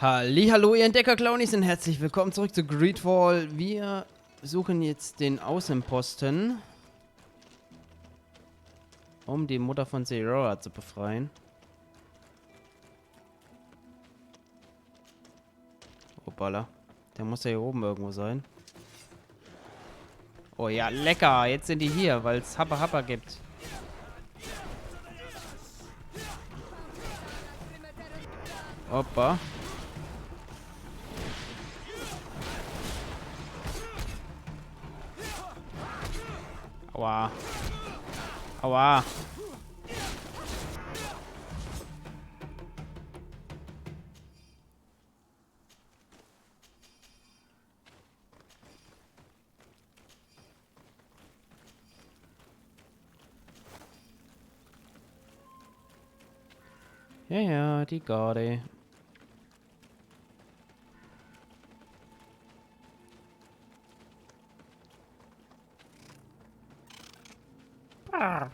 Hallihallo, ihr Entdecker-Clownies und herzlich willkommen zurück zu Greedfall. Wir suchen jetzt den Außenposten, um die Mutter von Zero zu befreien. Hoppala. Der muss ja hier oben irgendwo sein. Oh ja, lecker. Jetzt sind die hier, weil es Happa Happa gibt. Hoppa. Aua. Aua. Ja, ja, die Garde. Ah.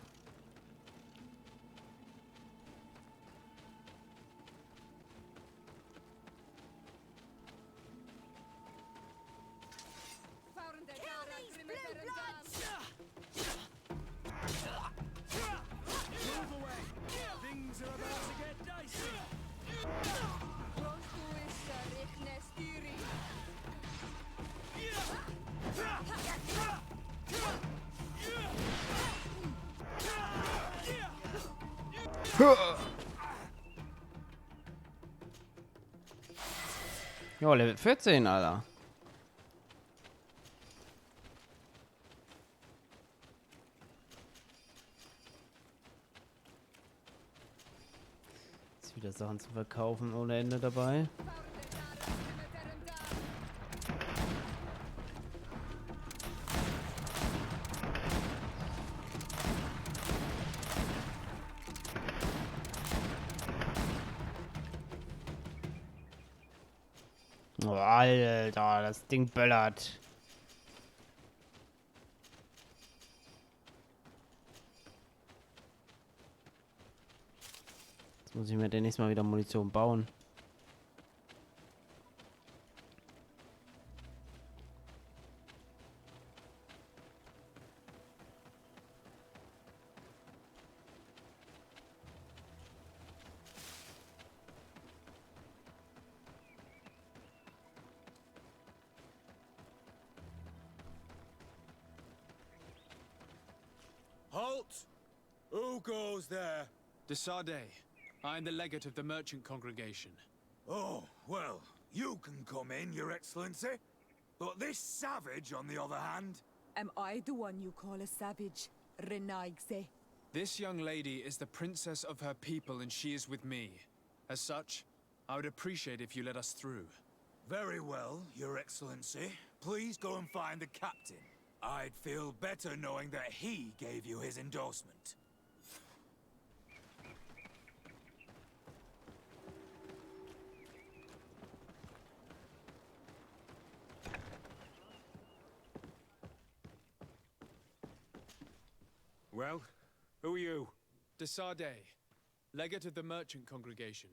Jo, Level 14, Alter. Jetzt wieder Sachen zu verkaufen ohne Ende dabei. Oh, Alter, das Ding böllert. Jetzt muss ich mir demnächst mal wieder Munition bauen. Halt! Who goes there? Desade. I am the legate of the merchant congregation. Oh, well, you can come in, Your Excellency. But this savage, on the other hand... Am I the one you call a savage, Renaigse? This young lady is the princess of her people and she is with me. As such, I would appreciate if you let us through. Very well, Your Excellency. Please go and find the captain. I'd feel better knowing that he gave you his endorsement. Well, who are you? Desade, legate of the merchant congregation.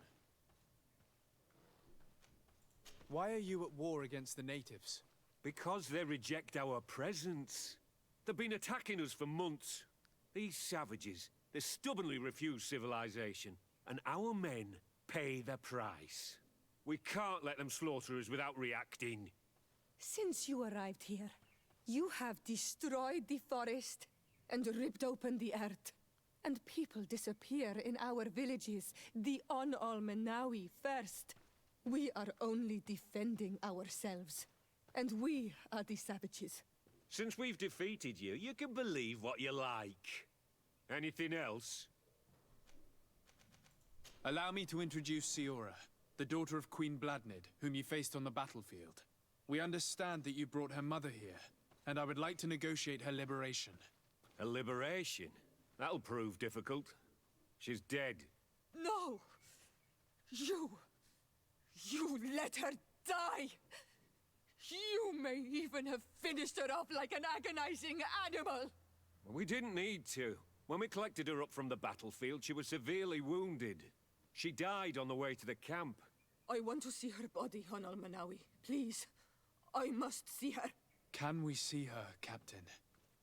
Why are you at war against the natives? Because they reject our presence. They've been attacking us for months. These savages, they stubbornly refuse civilization, and our men pay the price. We can't let them slaughter us without reacting. Since you arrived here, you have destroyed the forest and ripped open the earth. And people disappear in our villages, the Onalmenawi first. We are only defending ourselves. And we are the savages. Since we've defeated you, you can believe what you like. Anything else? Allow me to introduce Siora, the daughter of Queen Bladnid, whom you faced on the battlefield. We understand that you brought her mother here, and I would like to negotiate her liberation. A liberation? That'll prove difficult. She's dead. No! You let her die! You may even have finished her off like an agonizing animal! We didn't need to. When we collected her up from the battlefield, she was severely wounded. She died on the way to the camp. I want to see her body, Al-Manawi. Please. I must see her. Can we see her, Captain?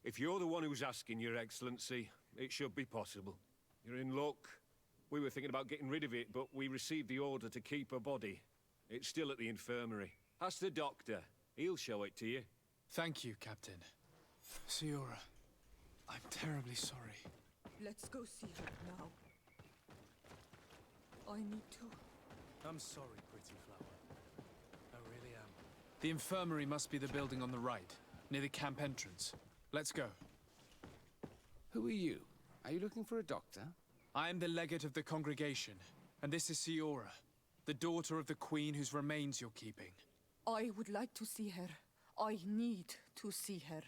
If you're the one who's asking, Your Excellency, it should be possible. You're in luck. We were thinking about getting rid of it, but we received the order to keep her body. It's still at the infirmary. Ask the doctor. He'll show it to you. Thank you, Captain. Siora, I'm terribly sorry. Let's go see her now. I need to. I'm sorry, pretty flower. I really am. The infirmary must be the building on the right, near the camp entrance. Let's go. Who are you? Are you looking for a doctor? I am the legate of the congregation, and this is Siora, the daughter of the queen whose remains you're keeping. I would like to see her. I need to see her.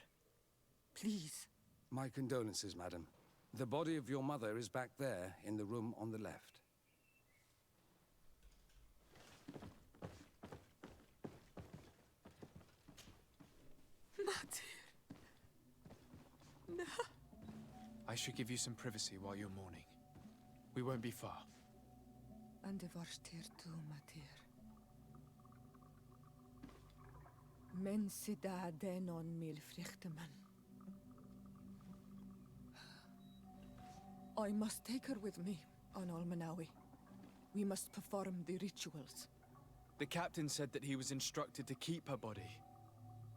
Please. My condolences, madam. The body of your mother is back there, in the room on the left. I should give you some privacy while you're mourning. We won't be far. And wirst tu, Matir. Men sida denon mil frichteman. I must take her with me, Al-Manawi. We must perform the rituals. The captain said that he was instructed to keep her body.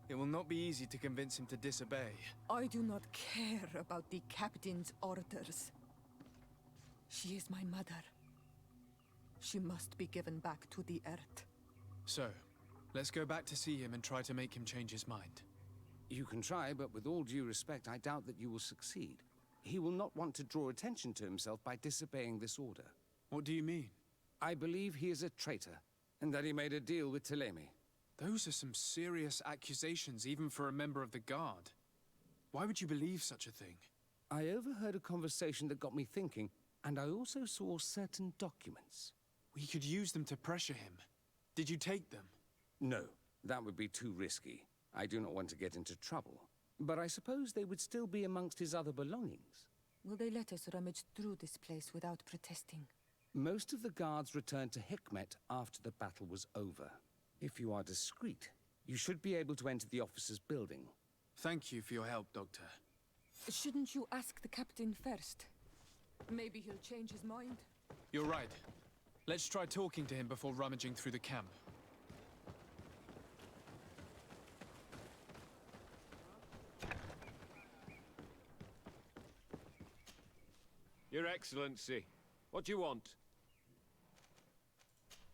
It will not be easy to convince him to disobey. I do not care about the captain's orders. She is my mother. She must be given back to the earth. So, let's go back to see him and try to make him change his mind. You can try, but with all due respect, I doubt that you will succeed. He will not want to draw attention to himself by disobeying this order. What do you mean? I believe he is a traitor, and that he made a deal with Ptolemy. Those are some serious accusations, even for a member of the guard. Why would you believe such a thing? I overheard a conversation that got me thinking, and I also saw certain documents. We could use them to pressure him. Did you take them? No, that would be too risky. I do not want to get into trouble. But I suppose they would still be amongst his other belongings. Will they let us rummage through this place without protesting? Most of the guards returned to Hikmet after the battle was over. If you are discreet, you should be able to enter the officer's building. Thank you for your help, Doctor. Shouldn't you ask the captain first? Maybe he'll change his mind. You're right. Let's try talking to him before rummaging through the camp. Your Excellency, what do you want?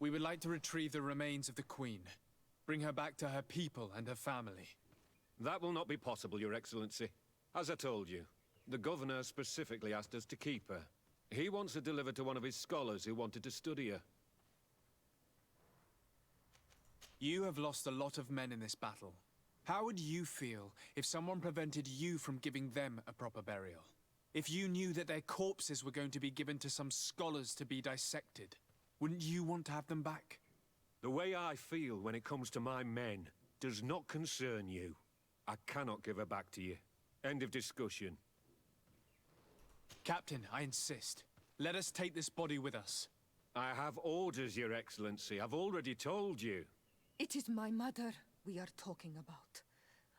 We would like to retrieve the remains of the Queen. Bring her back to her people and her family. That will not be possible, Your Excellency. As I told you, the Governor specifically asked us to keep her. He wants her delivered to one of his scholars who wanted to study her. You have lost a lot of men in this battle. How would you feel if someone prevented you from giving them a proper burial? If you knew that their corpses were going to be given to some scholars to be dissected, wouldn't you want to have them back? The way I feel when it comes to my men does not concern you. I cannot give her back to you. End of discussion. Captain, I insist. Let us take this body with us. I have orders, Your Excellency. I've already told you. It is my mother we are talking about.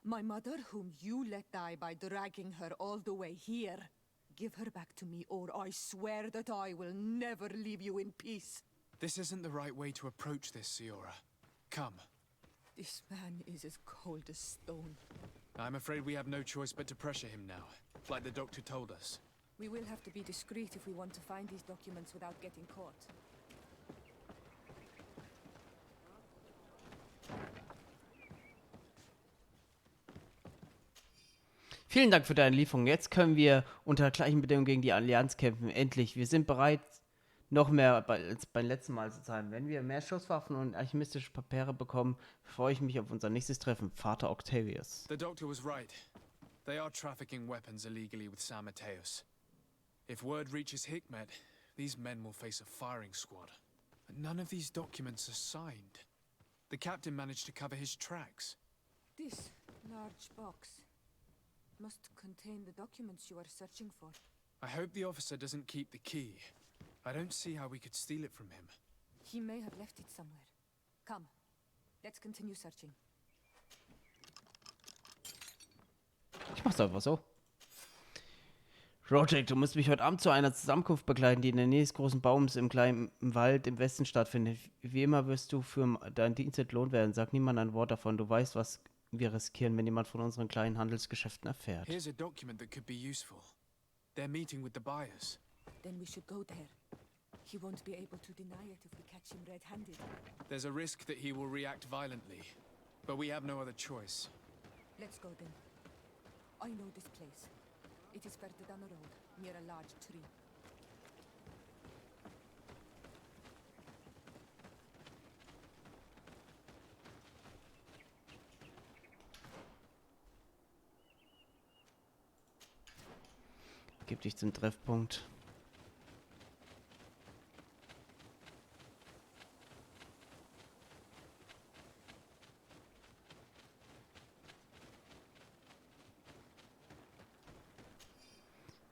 My mother whom you let die by dragging her all the way here. Give her back to me, or I swear that I will never leave you in peace. This isn't the right way to approach this, Siora. Come. This man is as cold as stone. I'm afraid we have no choice but to pressure him now, like the doctor told us. We will have to be discreet if we want to find these documents without getting caught. Vielen Dank für deine Lieferung. Jetzt können wir unter gleichen Bedingungen gegen die Allianz kämpfen. Endlich. Wir sind bereit, noch mehr als beim letzten Mal zu zahlen. Wenn wir mehr Schusswaffen und alchemistische Papiere bekommen, freue ich mich auf unser nächstes Treffen. Vater Octavius. The doctor was right. They are trafficking weapons illegally with San Mateus. If word reaches Hikmet, these men will face a firing squad. But none of these documents are signed. The captain managed to cover his tracks. This large box must contain the documents you are searching for. I hope the officer doesn't keep the key. I don't see how we could steal it from him. He may have left it somewhere. Come, let's continue searching. Ich mach's einfach so. Project, du musst mich heute Abend zu einer Zusammenkunft begleiten, die in der Nähe des großen Baums im kleinen Wald im Westen stattfindet. Wie immer wirst du für deinen Dienst entlohnt werden. Sag niemand ein Wort davon. Du weißt, was wir riskieren, wenn jemand von unseren kleinen Handelsgeschäften erfährt. Here's a document that could be useful. They're meeting with the buyers. Then we should go there. He won't be able to deny it if we catch him red-handed. There's a risk that he will react violently, but we have no other choice. Let's go then. I know this place. It is further down the road, near a large tree. Gib dich zum Treffpunkt.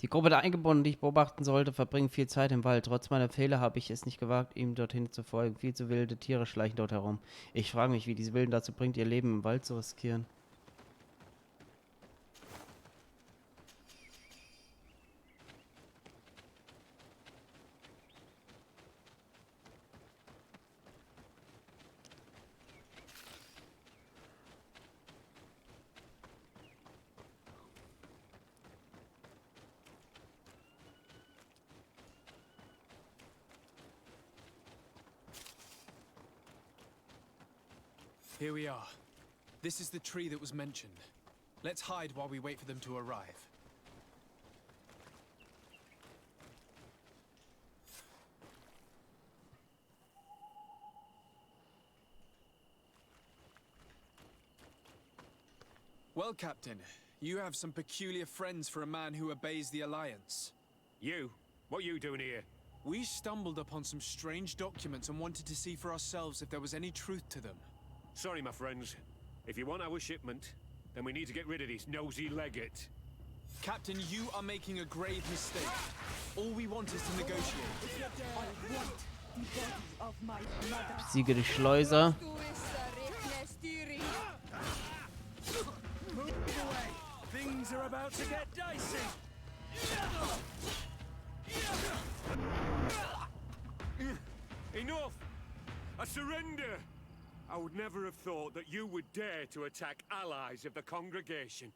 Die Gruppe der Eingeborenen, die ich beobachten sollte, verbringen viel Zeit im Wald. Trotz meiner Fehler habe ich es nicht gewagt, ihm dorthin zu folgen. Viel zu wilde Tiere schleichen dort herum. Ich frage mich, wie diese Wilden dazu bringt, ihr Leben im Wald zu riskieren. Here we are. This is the tree that was mentioned. Let's hide while we wait for them to arrive. Well, Captain, you have some peculiar friends for a man who obeys the Alliance. You? What are you doing here? We stumbled upon some strange documents and wanted to see for ourselves if there was any truth to them. Sorry, my friends. If you want our shipment, then we need to get rid of this nosy legate. Captain, you are making a grave mistake. All we want is to negotiate. Siege die Schleuser. Things are about to get dicey. Enough! I surrender! I would never have thought that you would dare to attack allies of the congregation.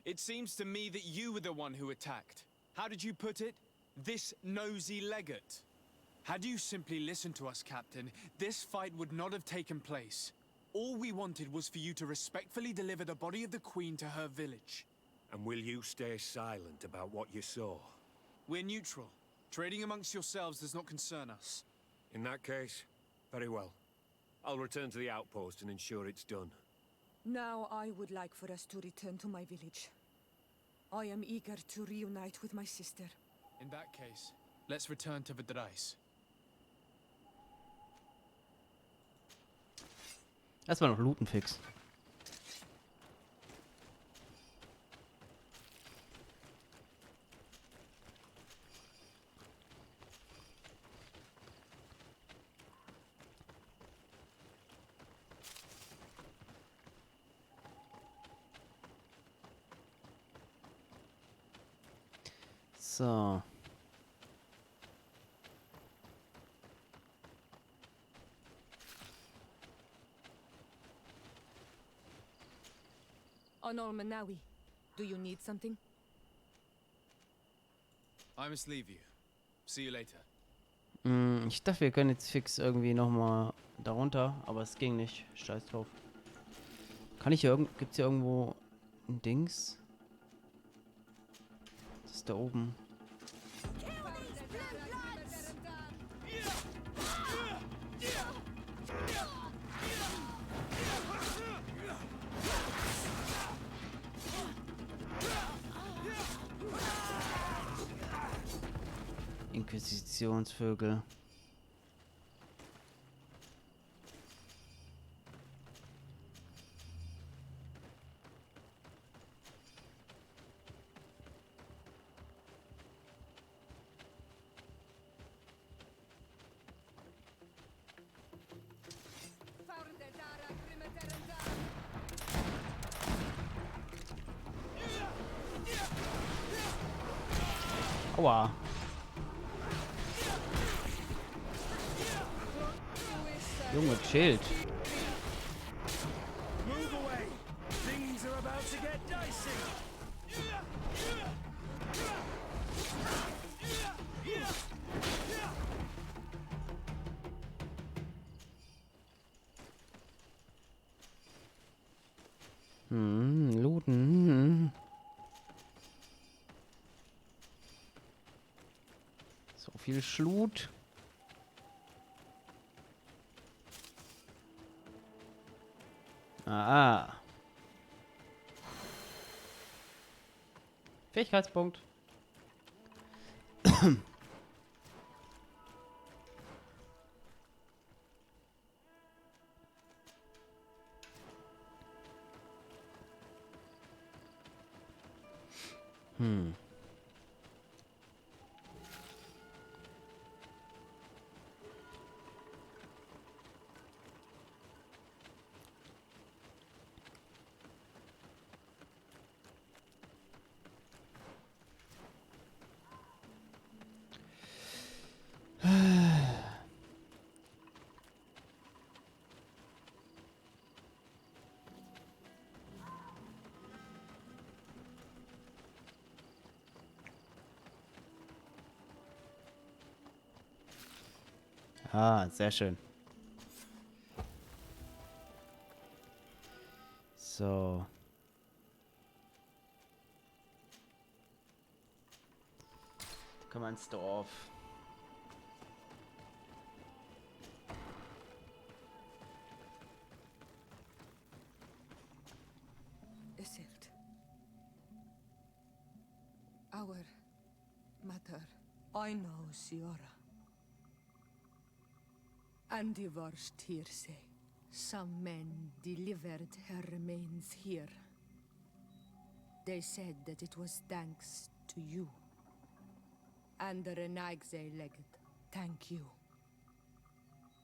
It seems to me that you were the one who attacked. How did you put it? This nosy legate. Had you simply listened to us, Captain, this fight would not have taken place. All we wanted was for you to respectfully deliver the body of the Queen to her village. And will you stay silent about what you saw? We're neutral. Trading amongst yourselves does not concern us. In that case, very well. I'll return to the outpost and ensure it's done. Now I would like for us to return to my village. I am eager to reunite with my sister. In that case, let's return to Verdreis. Erstmal noch looten fix. So. Anol Manawi, do you need something? I must leave you. See you later. Ich dachte, wir können jetzt fix irgendwie nochmal darunter, aber es ging nicht. Scheiß drauf. Kann ich hier gibt's hier irgendwo ein Dings? Das ist da oben. Inquisitionsvögel. Aua. Junge, chillt. Move away. Things are about to get dicey. Looten. So viel Schlut. Ah. Fähigkeitspunkt. Ah, sehr schön. So. Komm mal ins Dorf. Iselt. Our mother. I know, Siora. And the worst hearsay. Some men delivered her remains here. They said that it was thanks to you. And the Renagze legate, thank you.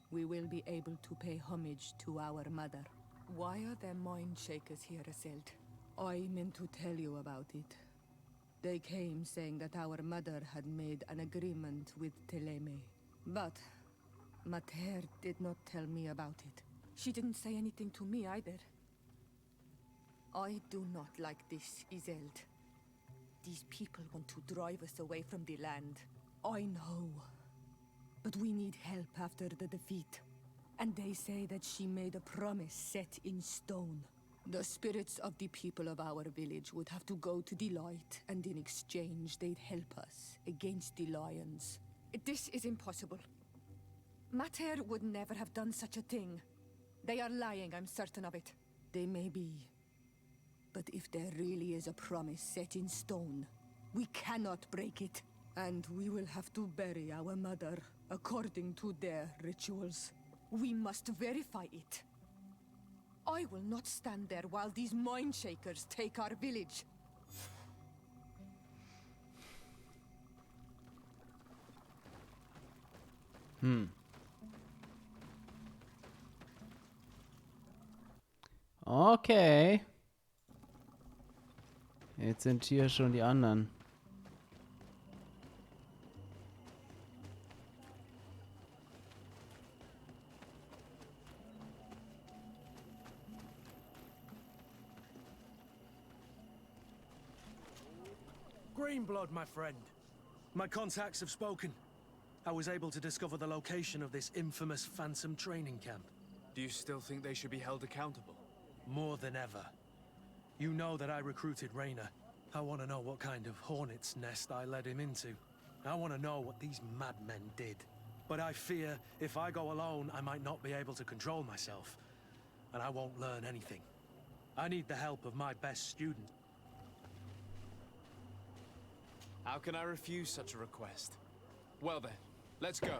We will be able to pay homage to our mother. Why are there mind shakers here, Iselt? I meant to tell you about it. They came saying that our mother had made an agreement with Teleme. But Mater did not tell me about it. She didn't say anything to me either. I do not like this, Iselt. These people want to drive us away from the land. I know. But we need help after the defeat. And they say that she made a promise set in stone. The spirits of the people of our village would have to go to the light, and in exchange they'd help us against the lions. This is impossible. Mater would never have done such a thing. They are lying, I'm certain of it. They may be. But if there really is a promise set in stone, we cannot break it. And we will have to bury our mother according to their rituals. We must verify it. I will not stand there while these mind shakers take our village. Okay. Jetzt sind hier schon die anderen. Greenblood, my friend. My contacts have spoken. I was able to discover the location of this infamous Phantom training camp. Do you still think they should be held accountable? More than ever. You know that I recruited Rainer. I want to know what kind of hornet's nest I led him into. I want to know what these madmen did. But I fear if I go alone, I might not be able to control myself. And I won't learn anything. I need the help of my best student. How can I refuse such a request? Well then, let's go.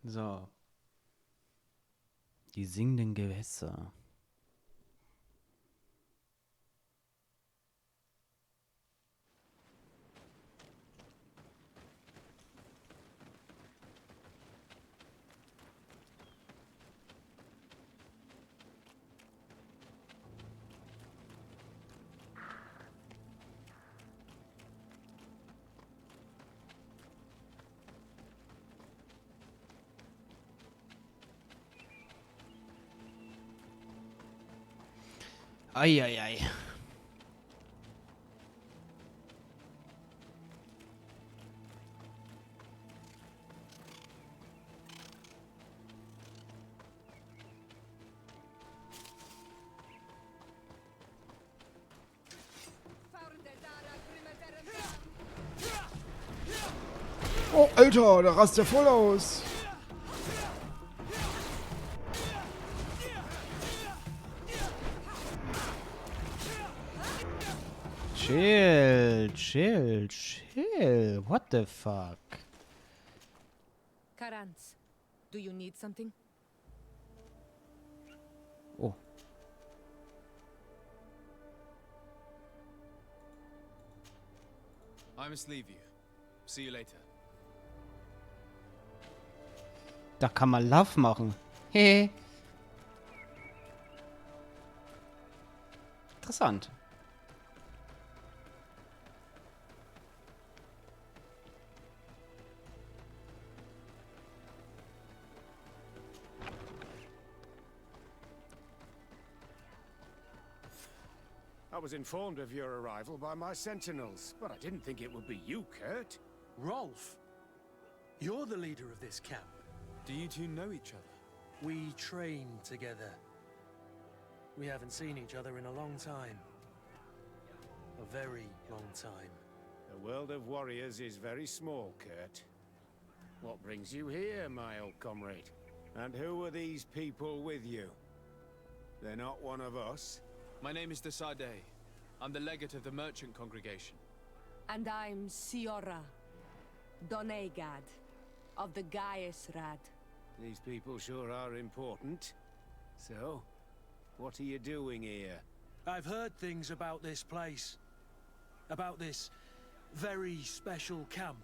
So. Die singenden Gewässer. Eieiei. Oh, Alter, da rast der voll aus. Chill, chill, chill. What the fuck? Karans, do you need something? Oh. I must leave you. See you later. Da kann man Love machen. Hehe. Interessant. I was informed of your arrival by my sentinels, but I didn't think it would be you, Kurt. Rolf, you're the leader of this camp. Do you two know each other? We train together. We haven't seen each other in a long time. A very long time. The world of warriors is very small, Kurt. What brings you here, my old comrade? And who are these people with you? They're not one of us? My name is Desade. I'm the legate of the merchant congregation. And I'm Siora, Donegad, of the Gaesrad. These people sure are important. So, what are you doing here? I've heard things about this place. About this very special camp.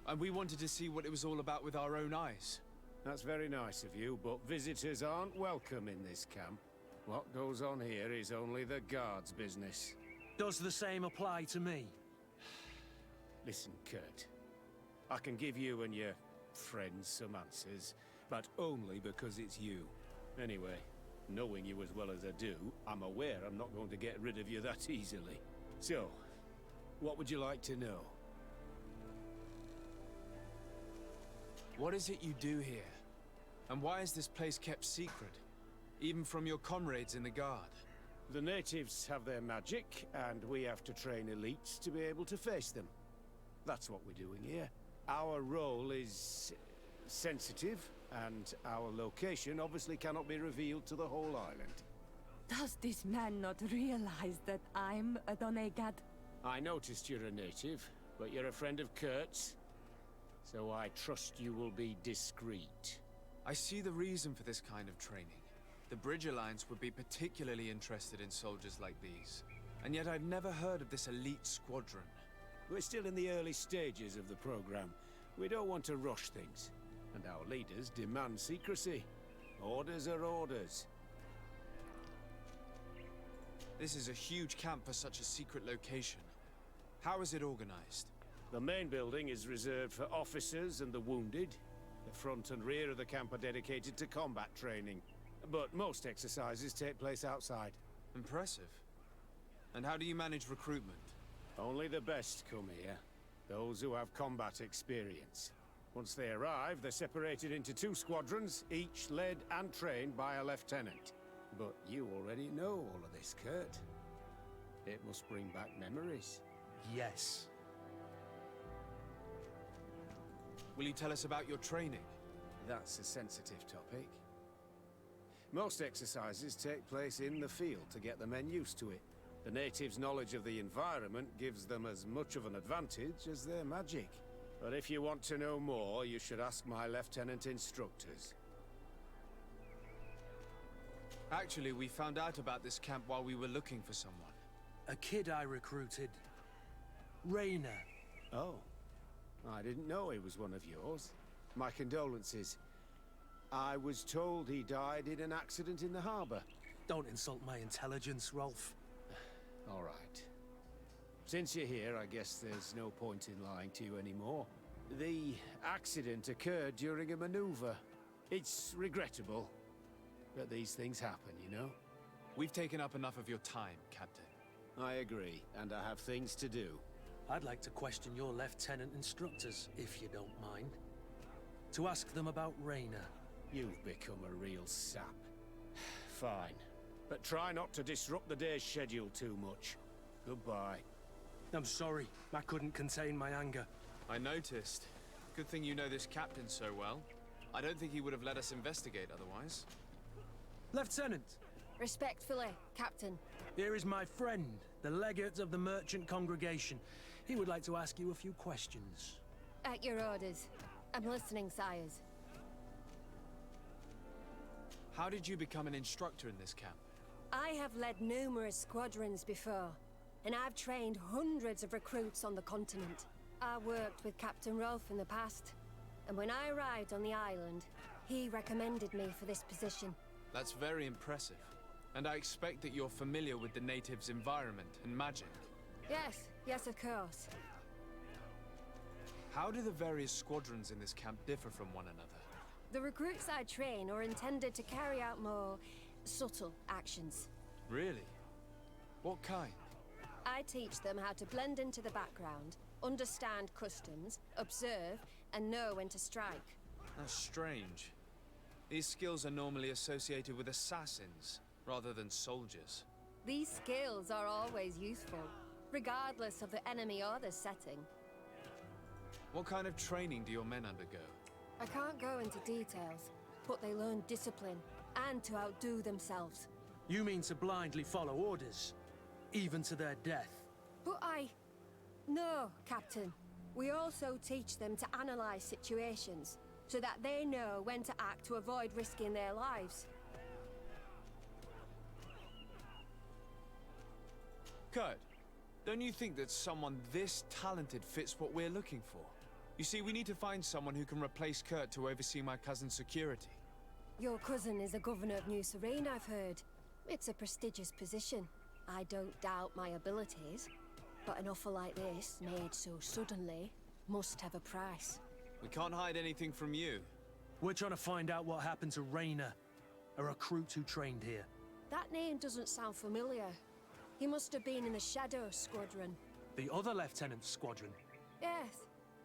And we wanted to see what it was all about with our own eyes. That's very nice of you, but visitors aren't welcome in this camp. What goes on here is only the guards' business. Does the same apply to me? Listen, Kurt. I can give you and your friends some answers, but only because it's you. Anyway, knowing you as well as I do, I'm aware I'm not going to get rid of you that easily. So, what would you like to know? What is it you do here? And why is this place kept secret? Even from your comrades in the guard? The natives have their magic, and we have to train elites to be able to face them. That's what we're doing here. Our role is sensitive, and our location obviously cannot be revealed to the whole island. Does this man not realize that I'm a Donegad? I noticed you're a native, but you're a friend of Kurt's, so I trust you will be discreet. I see the reason for this kind of training. The Bridge Alliance would be particularly interested in soldiers like these. And yet I've never heard of this elite squadron. We're still in the early stages of the program. We don't want to rush things. And our leaders demand secrecy. Orders are orders. This is a huge camp for such a secret location. How is it organized? The main building is reserved for officers and the wounded. The front and rear of the camp are dedicated to combat training. But most exercises take place outside. Impressive. And how do you manage recruitment? Only the best come here. Those who have combat experience. Once they arrive, they're separated into 2 squadrons, each led and trained by a lieutenant. But you already know all of this, Kurt. It must bring back memories. Yes. Will you tell us about your training? That's a sensitive topic. Most exercises take place in the field to get the men used to it. The natives' knowledge of the environment gives them as much of an advantage as their magic. But if you want to know more, you should ask my lieutenant instructors. Actually, we found out about this camp while we were looking for someone. A kid I recruited. Raina. Oh, I didn't know he was one of yours. My condolences. I was told he died in an accident in the harbor. Don't insult my intelligence, Rolf. All right. Since you're here, I guess there's no point in lying to you anymore. The accident occurred during a maneuver. It's regrettable, but these things happen, you know? We've taken up enough of your time, Captain. I agree, and I have things to do. I'd like to question your lieutenant instructors, if you don't mind. To ask them about Raina. You've become a real sap. Fine. But try not to disrupt the day's schedule too much. Goodbye. I'm sorry, I couldn't contain my anger. I noticed. Good thing you know this captain so well. I don't think he would have let us investigate otherwise. Lieutenant! Respectfully, Captain. Here is my friend, the legate of the merchant congregation. He would like to ask you a few questions. At your orders. I'm listening, sires. How did you become an instructor in this camp? I have led numerous squadrons before, and I've trained hundreds of recruits on the continent. I worked with Captain Rolfe in the past, and when I arrived on the island, he recommended me for this position. That's very impressive. And I expect that you're familiar with the natives' environment and magic. Yes, of course. How do the various squadrons in this camp differ from one another? The recruits I train are intended to carry out more subtle actions. Really? What kind? I teach them how to blend into the background, understand customs, observe, and know when to strike. That's strange. These skills are normally associated with assassins, rather than soldiers. These skills are always useful, regardless of the enemy or the setting. What kind of training do your men undergo? I can't go into details, but they learn discipline, and to outdo themselves. You mean to blindly follow orders, even to their death? But No, Captain. We also teach them to analyze situations, so that they know when to act to avoid risking their lives. Kurt, don't you think that someone this talented fits what we're looking for? You see, we need to find someone who can replace Kurt to oversee my cousin's security. Your cousin is the governor of New Serene, I've heard. It's a prestigious position. I don't doubt my abilities, but an offer like this, made so suddenly, must have a price. We can't hide anything from you. We're trying to find out what happened to Raina, a recruit who trained here. That name doesn't sound familiar. He must have been in the Shadow Squadron. The other lieutenant's squadron? Yes.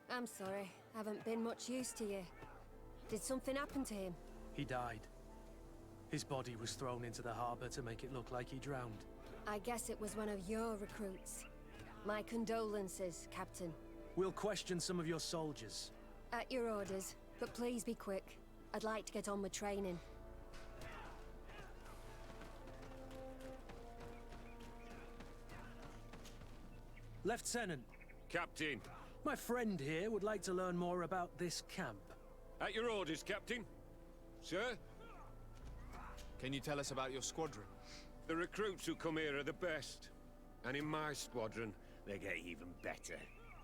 I'm sorry. Haven't been much use to you. Did something happen to him? He died. His body was thrown into the harbor to make it look like he drowned. I guess it was one of your recruits. My condolences, Captain. We'll question some of your soldiers. At your orders, but please be quick. I'd like to get on with training. Lieutenant. Captain. My friend here would like to learn more about this camp. At your orders, Captain. Sir? Can you tell us about your squadron? The recruits who come here are the best. And in my squadron, they get even better.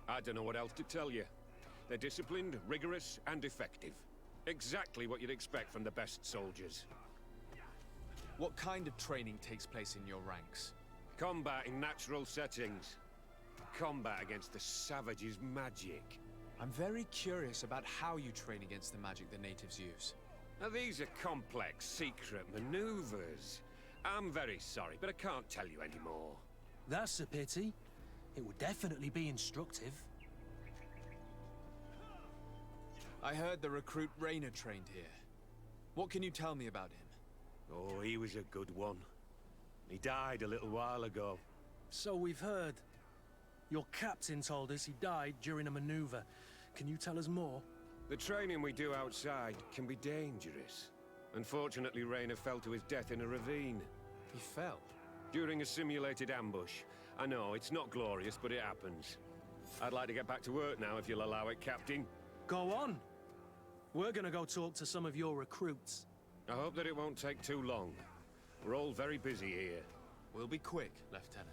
I don't know what else to tell you. They're disciplined, rigorous, and effective. Exactly what you'd expect from the best soldiers. What kind of training takes place in your ranks? Combat in natural settings. Combat against the savages' magic. I'm very curious about how you train against the magic the natives use. Now these are complex, secret maneuvers. I'm very sorry, but I can't tell you anymore. That's a pity. It would definitely be instructive. I heard the recruit Raina trained here. What can you tell me about him? Oh, he was a good one. He died a little while ago. So we've heard. Your captain told us he died during a maneuver. Can you tell us more? The training we do outside can be dangerous. Unfortunately, Raina fell to his death in a ravine. He fell? During a simulated ambush. I know, it's not glorious, but it happens. I'd like to get back to work now, if you'll allow it, Captain. Go on. We're gonna go talk to some of your recruits. I hope that it won't take too long. We're all very busy here. We'll be quick, Lieutenant.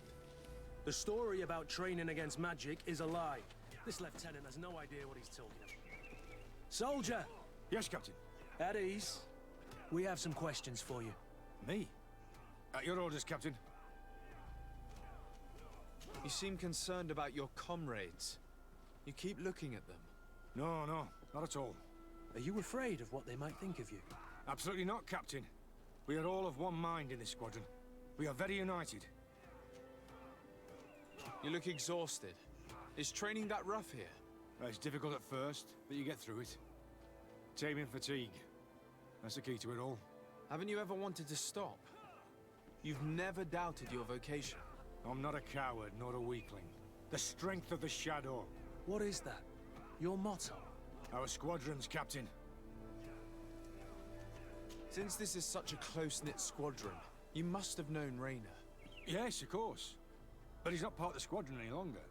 The story about training against magic is a lie. This lieutenant has no idea what he's talking about. Soldier! Yes, Captain. At ease. We have some questions for you. Me? At your orders, Captain. You seem concerned about your comrades. You keep looking at them. No, not at all. Are you afraid of what they might think of you? Absolutely not, Captain. We are all of one mind in this squadron. We are very united. You look exhausted. Is training that rough here? It's difficult at first, but you get through it. Taming fatigue. That's the key to it all. Haven't you ever wanted to stop? You've never doubted your vocation. I'm not a coward, nor a weakling. The strength of the shadow. What is that? Your motto? Our squadrons, Captain. Since this is such a close-knit squadron, you must have known Rainer. Yes, of course. But he's not part of the squadron any longer.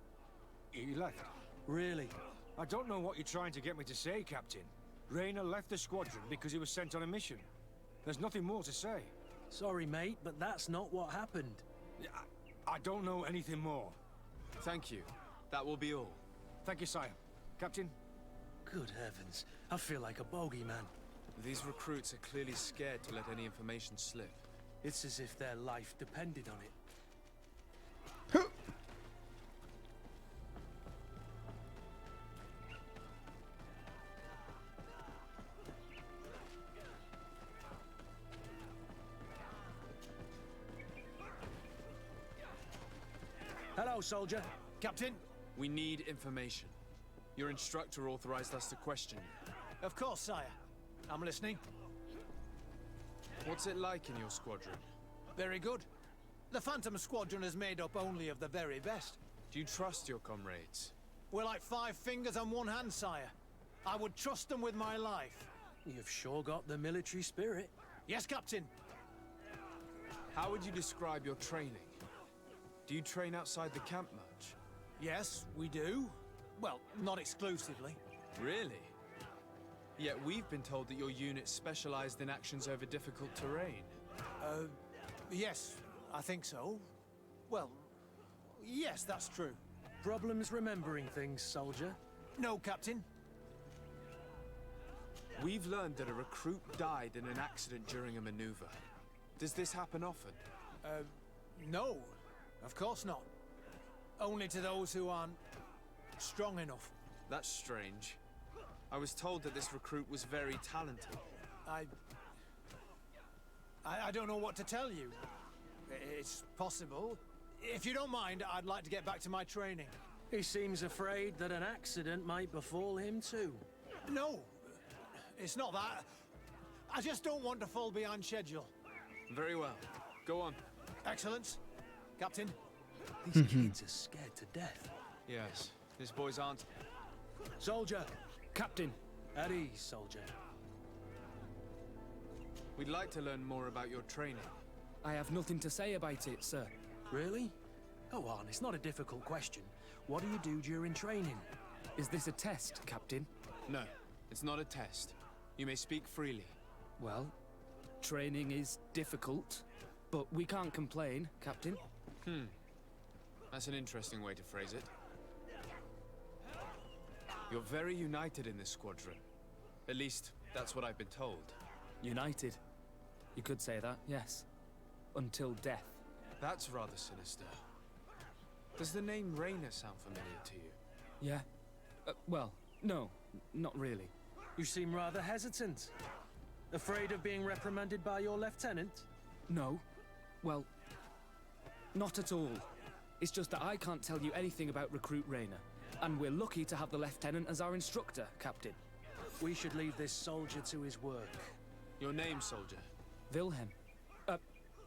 He left. Really? I don't know what you're trying to get me to say, Captain. Rainer left the squadron because he was sent on a mission. There's nothing more to say. Sorry, mate, but that's not what happened. I don't know anything more. Thank you. That will be all. Thank you, sire. Captain? Good heavens, I feel like a bogeyman. These recruits are clearly scared to let any information slip. It's as if their life depended on it. Hello, soldier. Captain? We need information. Your instructor authorized us to question you. Of course, sire. I'm listening. What's it like in your squadron? Very good. The Phantom Squadron is made up only of the very best. Do you trust your comrades? We're like 5 fingers on one hand, sire. I would trust them with my life. You've sure got the military spirit. Yes, Captain. How would you describe your training? Do you train outside the camp much? Yes, we do. Well, not exclusively. Really? Yet we've been told that your unit specialized in actions over difficult terrain. Yes, I think so. Well, yes, that's true. Problems remembering things, soldier? No, Captain. We've learned that a recruit died in an accident during a maneuver. Does this happen often? No. Of course not. Only to those who aren't strong enough. That's strange. I was told that this recruit was very talented. I don't know what to tell you. It's possible. If you don't mind, I'd like to get back to my training. He seems afraid that an accident might befall him too. No, it's not that. I just don't want to fall behind schedule. Very well. Go on. Excellence. Captain. These kids are scared to death. Yes, these boys aren't. Soldier. Captain. At ease, soldier. We'd like to learn more about your training. I have nothing to say about it, sir. Really? Go on, it's not a difficult question. What do you do during training? Is this a test, Captain? No, it's not a test. You may speak freely. Well, training is difficult, but we can't complain, Captain. That's an interesting way to phrase it. You're very united in this squadron. At least, that's what I've been told. United. You could say that, yes. Until death. That's rather sinister. Does the name Rainer sound familiar to you? Yeah. Well, no, not really. You seem rather hesitant. Afraid of being reprimanded by your lieutenant? No. Well, not at all. It's just that I can't tell you anything about Recruit Rainer. And we're lucky to have the lieutenant as our instructor, Captain. We should leave this soldier to his work. Your name, soldier? Wilhelm.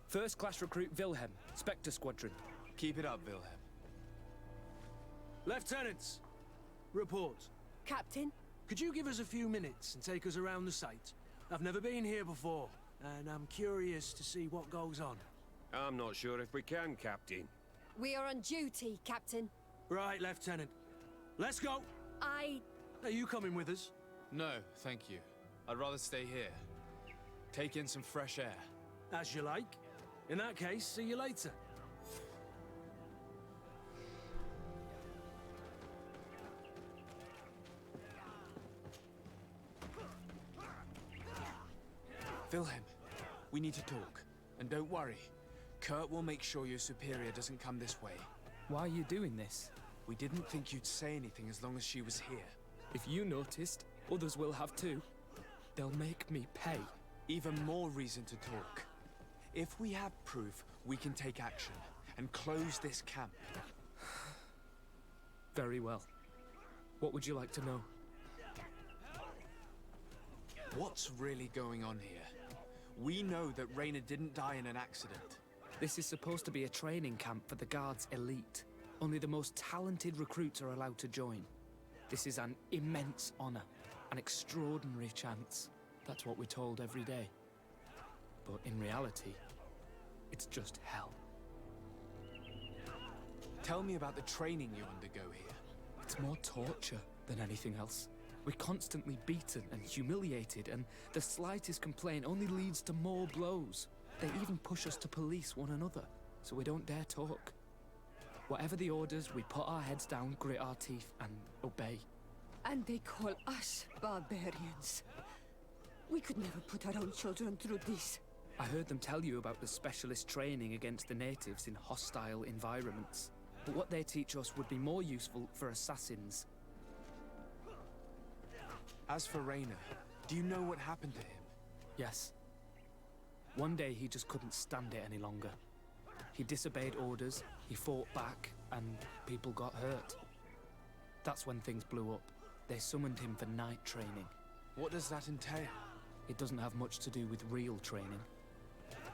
First class recruit Wilhelm, Spectre Squadron. Keep it up, Wilhelm. Lieutenants, report. Captain? Could you give us a few minutes and take us around the site? I've never been here before, and I'm curious to see what goes on. I'm not sure if we can, Captain. We are on duty, Captain. Right, Lieutenant. Let's go! Are you coming with us? No, thank you. I'd rather stay here. Take in some fresh air. As you like. In that case, see you later. Wilhelm, we need to talk. And don't worry. Kurt will make sure your superior doesn't come this way. Why are you doing this? We didn't think you'd say anything as long as she was here. If you noticed, others will have too. They'll make me pay. Even more reason to talk. If we have proof, we can take action and close this camp. Very well. What would you like to know? What's really going on here? We know that Raina didn't die in an accident. This is supposed to be a training camp for the Guard's elite. Only the most talented recruits are allowed to join. This is an immense honor, an extraordinary chance. That's what we're told every day. But in reality, it's just hell. Tell me about the training you undergo here. It's more torture than anything else. We're constantly beaten and humiliated, and the slightest complaint only leads to more blows. They even push us to police one another, so we don't dare talk. Whatever the orders, we put our heads down, grit our teeth, and obey. And they call us barbarians. We could never put our own children through this. I heard them tell you about the specialist training against the natives in hostile environments. But what they teach us would be more useful for assassins. As for Raina, do you know what happened to him? Yes. One day he just couldn't stand it any longer. He disobeyed orders, he fought back, and people got hurt. That's when things blew up. They summoned him for night training. What does that entail? It doesn't have much to do with real training.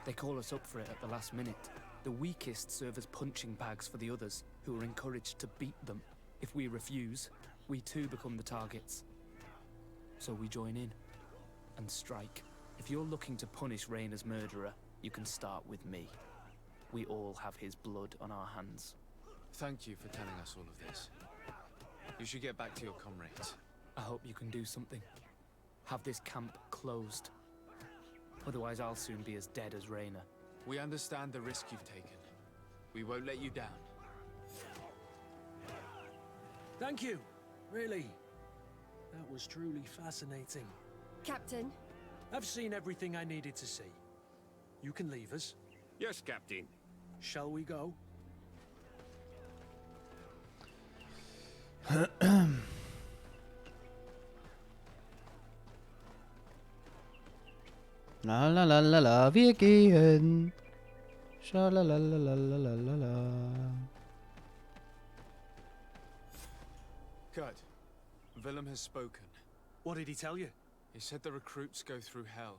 They call us up for it at the last minute. The weakest serve as punching bags for the others, who are encouraged to beat them. If we refuse, we too become the targets. So we join in and strike. If you're looking to punish Raina's murderer, you can start with me. We all have his blood on our hands. Thank you for telling us all of this. You should get back to your comrades. I hope you can do something. Have this camp closed. Otherwise I'll soon be as dead as Raina. We understand the risk you've taken. We won't let you down. Thank you. Really. That was truly fascinating. Captain? I've seen everything I needed to see. You can leave us. Yes, Captain. Shall we go? La la la la la, wir gehen. Schalalalalalala. Good. Willem has spoken. What did he tell you? He said the recruits go through hell.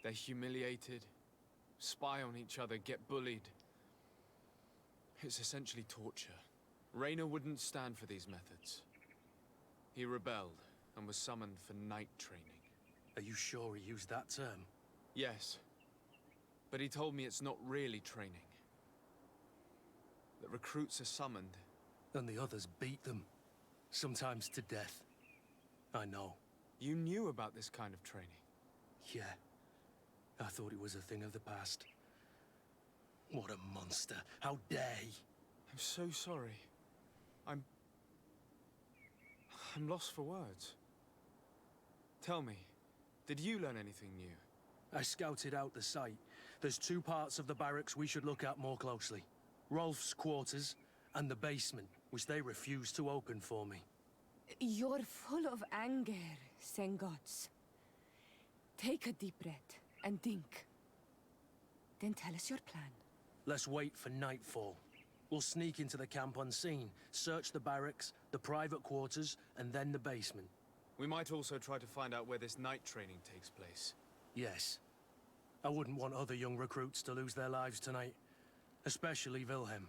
They're humiliated, spy on each other, get bullied. It's essentially torture. Raina wouldn't stand for these methods. He rebelled and was summoned for night training. Are you sure he used that term? Yes. But he told me it's not really training. The recruits are summoned. And the others beat them. Sometimes to death. I know. You knew about this kind of training? Yeah. I thought it was a thing of the past. What a monster. How dare he? I'm so sorry. I'm lost for words. Tell me, did you learn anything new? I scouted out the site. There's two parts of the barracks we should look at more closely. Rolf's quarters and the basement, which they refused to open for me. You're full of anger, Sengots. Take a deep breath and think. Then tell us your plan. Let's wait for nightfall. We'll sneak into the camp unseen, search the barracks, the private quarters, and then the basement. We might also try to find out where this night training takes place. Yes. I wouldn't want other young recruits to lose their lives tonight. Especially Wilhelm.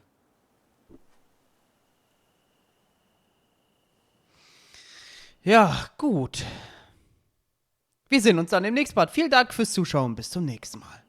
Ja, gut. Wir sehen uns dann im nächsten Part. Vielen Dank fürs Zuschauen. Bis zum nächsten Mal.